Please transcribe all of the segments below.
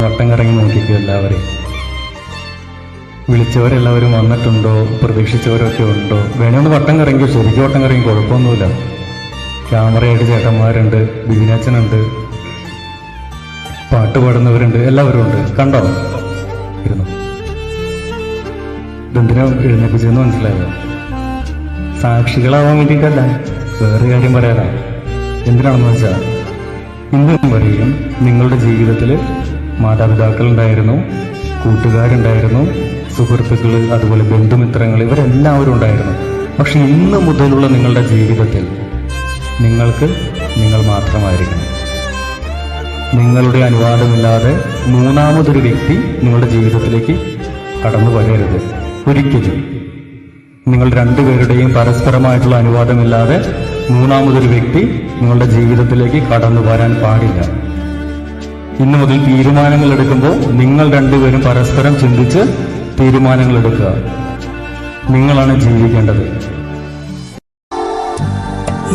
വട്ടം കറങ്ങി നോക്കിക്കോ എല്ലാവരെയും. വിളിച്ചവരെല്ലാവരും വന്നിട്ടുണ്ടോ, പ്രതീക്ഷിച്ചവരൊക്കെ ഉണ്ടോ? വേണമെന്ന് വട്ടം കറങ്ങിയോ, ശരിക്കും വട്ടം കറങ്ങി, കുഴപ്പമൊന്നുമില്ല. ക്യാമറയായിട്ട് ചേട്ടന്മാരുണ്ട്, ബിബിനാച്ചനുണ്ട്, പാട്ട് പാടുന്നവരുണ്ട്, എല്ലാവരും ഉണ്ട്. കണ്ടോ? ഇരുന്നു. ഇതെന്തിനാ എഴുന്നേപ്പിച്ചെന്ന് മനസ്സിലായോ? സാക്ഷികളാവാൻ വേണ്ടിയിട്ടല്ല, വേറെ കാര്യം പറയാനാ. എന്തിനാണെന്ന് വെച്ചാൽ ഇന്നും വരെയും നിങ്ങളുടെ ജീവിതത്തിൽ മാതാപിതാക്കളുണ്ടായിരുന്നു, കൂട്ടുകാരുണ്ടായിരുന്നു, സുഹൃത്തുക്കൾ, അതുപോലെ ബന്ധുമിത്രങ്ങൾ, ഇവരെല്ലാവരും ഉണ്ടായിരുന്നു. പക്ഷെ ഇന്ന് മുതലുള്ള നിങ്ങളുടെ ജീവിതത്തിൽ നിങ്ങൾക്ക് നിങ്ങൾ മാത്രമായിരിക്കണം. നിങ്ങളുടെ അനുവാദമില്ലാതെ മൂന്നാമതൊരു വ്യക്തി നിങ്ങളുടെ ജീവിതത്തിലേക്ക് കടന്നു വരരുത് ഒരിക്കലും. നിങ്ങൾ രണ്ടുപേരുടെയും പരസ്പരമായിട്ടുള്ള അനുവാദമില്ലാതെ മൂന്നാമതൊരു വ്യക്തി നിങ്ങളുടെ ജീവിതത്തിലേക്ക് കടന്നു വരാൻ പാടില്ല. ഇന്നു മുതൽ തീരുമാനങ്ങൾ എടുക്കുമ്പോൾ നിങ്ങൾ രണ്ടുപേരും പരസ്പരം ചിന്തിച്ച് തീരുമാനങ്ങൾ എടുക്കുക. നിങ്ങളാണ് ജീവിക്കേണ്ടത്.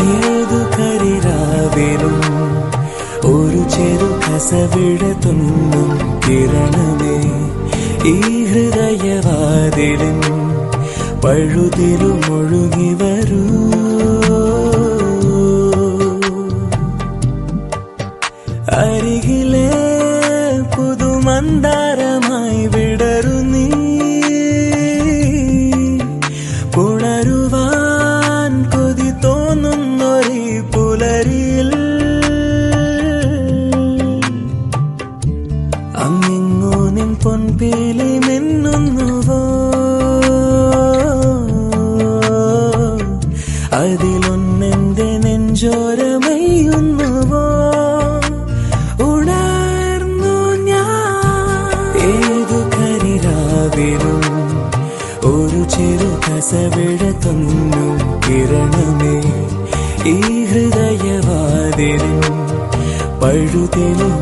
ഏതു കരിരാവിലും ഒരു ചെറു കസവിടത്തുന്നും കിരണമേ, ഈ ഹൃദയവാതിലും പഴുതിലും ഒഴുകി വരൂ. അരികിലെ പുതുമന്ദാരമായി വിടരു നീ, പുണരുവാൻ കൊതി തോന്നുന്നൊരീ പുലരിയിൽ അങ്ങിങ്ങോ നിൻ പൊൻപീലി മിന്നുന്നുവോ, അതിലൊന്നെന്റെ നെഞ്ചോരമയ്യുന്നുവോ. ഉണർന്നു ഞാൻ ഏതു കരിരാവിലും ഒരു ചെറു കസവിടത്തുന്നും കിരണമേ, ഈ ഹൃദയവാതിലും പഴുതിലും